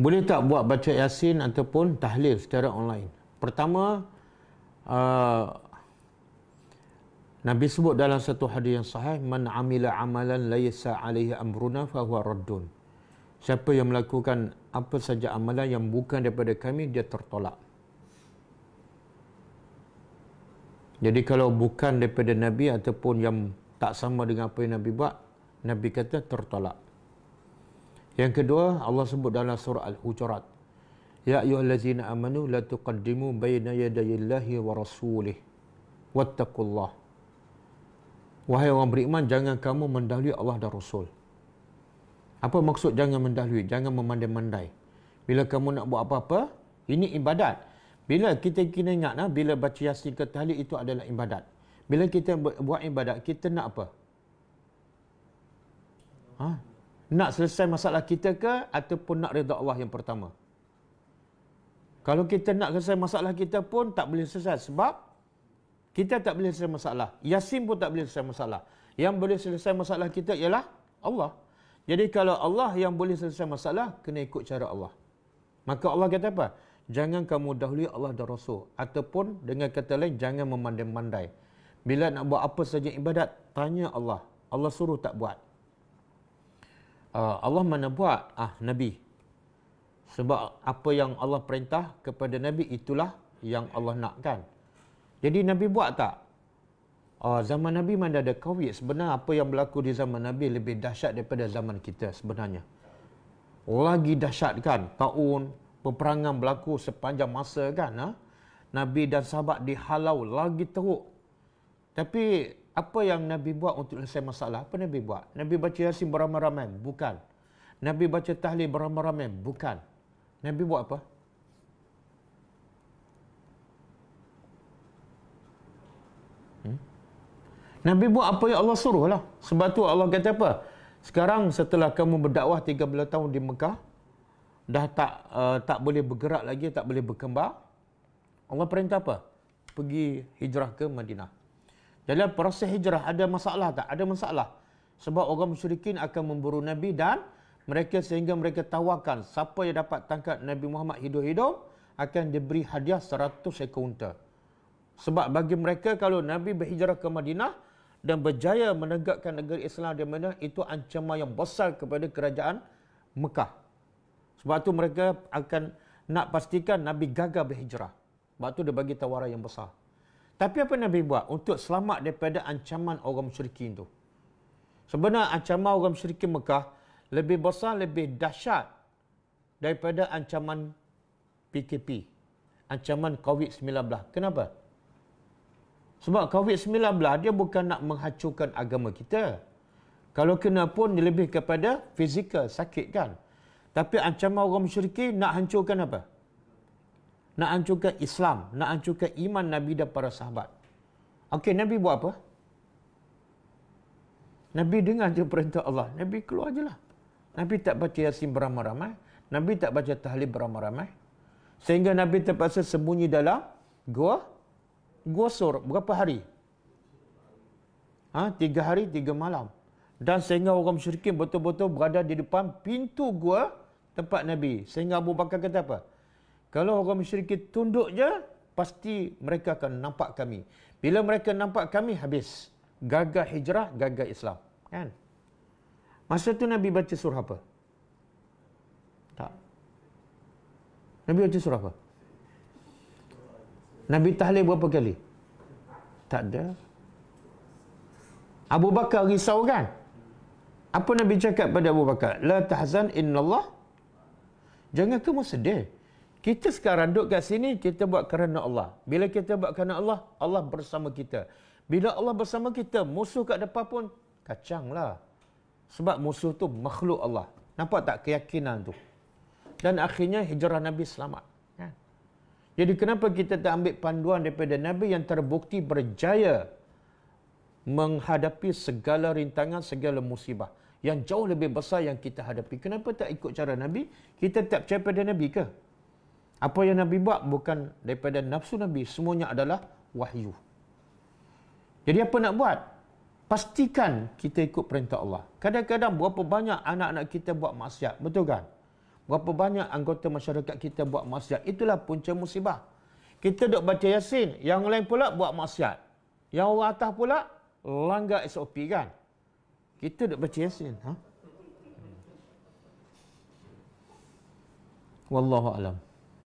Boleh tak buat baca Yasin ataupun tahlil secara online? Pertama, Nabi sebut dalam satu hadis yang sahih, man amila amalan laysa alaihi amruna fahuwa raddun. Siapa yang melakukan apa saja amalan yang bukan daripada kami, dia tertolak. Jadi kalau bukan daripada Nabi ataupun yang tak sama dengan apa yang Nabi buat, Nabi kata tertolak. Yang kedua, Allah sebut dalam surah Al-Hujurat, ya ayyuhallazina amanu la tuqaddimu baina yadayillahi wa rasulih wattaqullah. Wahai orang beriman, jangan kamu mendahului Allah dan Rasul. Apa maksud jangan mendahului? Jangan memandai-mandai. Bila kamu nak buat apa-apa, ini ibadat. Bila kita kena ingat, bila baca Yasin ke tahlil itu adalah ibadat. Bila kita buat ibadat, kita nak apa? Nak selesai masalah kita ke ataupun nak redha Allah yang pertama? Kalau kita nak selesai masalah kita pun tak boleh selesai sebab kita tak boleh selesai masalah. Yasin pun tak boleh selesai masalah. Yang boleh selesai masalah kita ialah Allah. Jadi kalau Allah yang boleh selesai masalah, kena ikut cara Allah. Maka Allah kata apa? Jangan kamu dahului Allah dan Rasul. Ataupun dengan kata lain, jangan memandai-mandai. Bila nak buat apa saja ibadat, tanya Allah. Allah suruh tak buat. Allah mana buat? Nabi. Sebab apa yang Allah perintah kepada Nabi, itulah yang Allah nakkan. Jadi Nabi buat tak? Zaman Nabi mana ada COVID. Sebenarnya apa yang berlaku di zaman Nabi lebih dahsyat daripada zaman kita sebenarnya. Lagi dahsyat kan? Taun, peperangan berlaku sepanjang masa kan? Nabi dan sahabat dihalau lagi teruk. Tapi apa yang Nabi buat untuk selesai masalah? Apa Nabi buat? Nabi baca Yasin beramai-ramai? Bukan. Nabi baca tahlil beramai-ramai? Bukan. Nabi buat apa? Nabi buat apa yang Allah suruh lah. Sebab tu Allah kata apa? Sekarang setelah kamu berdakwah 13 tahun di Mekah, dah tak boleh bergerak lagi, tak boleh berkembang. Allah perintah apa? Pergi hijrah ke Madinah. Dalam proses hijrah ada masalah tak? Ada masalah. Sebab orang musyrikin akan memburu Nabi dan mereka sehingga mereka tawarkan siapa yang dapat tangkap Nabi Muhammad hidup-hidup akan diberi hadiah 100 ekor unta. Sebab bagi mereka kalau Nabi berhijrah ke Madinah dan berjaya menegakkan negeri Islam di Madinah, itu ancaman yang besar kepada kerajaan Mekah. Sebab tu mereka akan nak pastikan Nabi gagal berhijrah. Sebab tu dia bagi tawaran yang besar. Tapi apa Nabi buat untuk selamat daripada ancaman orang musyrikin tu? Sebenarnya ancaman orang musyrikin Mekah lebih besar, lebih dahsyat daripada ancaman PKP, ancaman COVID-19. Kenapa? Sebab COVID-19 dia bukan nak menghancurkan agama kita. Kalau kena pun dia lebih kepada fizikal, sakit kan. Tapi ancaman orang musyrikin nak hancurkan apa? Nak hancurkan Islam, nak hancurkan iman Nabi dan para sahabat. Okey, Nabi buat apa? Nabi dengar je perintah Allah. Nabi keluar je lah. Nabi tak baca Yasin beramai-ramai. Nabi tak baca tahlil beramai-ramai. Sehingga Nabi terpaksa sembunyi dalam Gua Sur. Berapa hari? 3 hari, 3 malam. Dan sehingga orang musyrikin betul-betul berada di depan pintu gua tempat Nabi. Sehingga Abu Bakar kata apa? Kalau orang musyrikin tunduk je, pasti mereka akan nampak kami. Bila mereka nampak kami, habis. Gagal hijrah, gagal Islam. Kan? Masa tu Nabi baca surah apa? Tak. Nabi baca surah apa? Nabi tahlil berapa kali? Tak ada. Abu Bakar risau kan? Apa Nabi cakap pada Abu Bakar? La tahzan innallah. Jangan kamu sedih. Kita sekarang duduk kat sini, kita buat kerana Allah. Bila kita buat kerana Allah, Allah bersama kita. Bila Allah bersama kita, musuh kat depan pun kacanglah. Sebab musuh tu makhluk Allah. Nampak tak keyakinan tu? Dan akhirnya hijrah Nabi selamat. Jadi kenapa kita tak ambil panduan daripada Nabi yang terbukti berjaya menghadapi segala rintangan, segala musibah yang jauh lebih besar yang kita hadapi? Kenapa tak ikut cara Nabi? Kita tak percaya pada Nabi ke? Apa yang Nabi buat bukan daripada nafsu Nabi, semuanya adalah wahyu. Jadi apa nak buat? Pastikan kita ikut perintah Allah. Kadang-kadang berapa banyak anak-anak kita buat maksiat, betul kan? Berapa banyak anggota masyarakat kita buat maksiat. Itulah punca musibah. Kita duk baca Yasin, yang lain pula buat maksiat. Yang orang atas pula langgar SOP kan. Kita duk baca Yasin. Ha? Wallahu alam.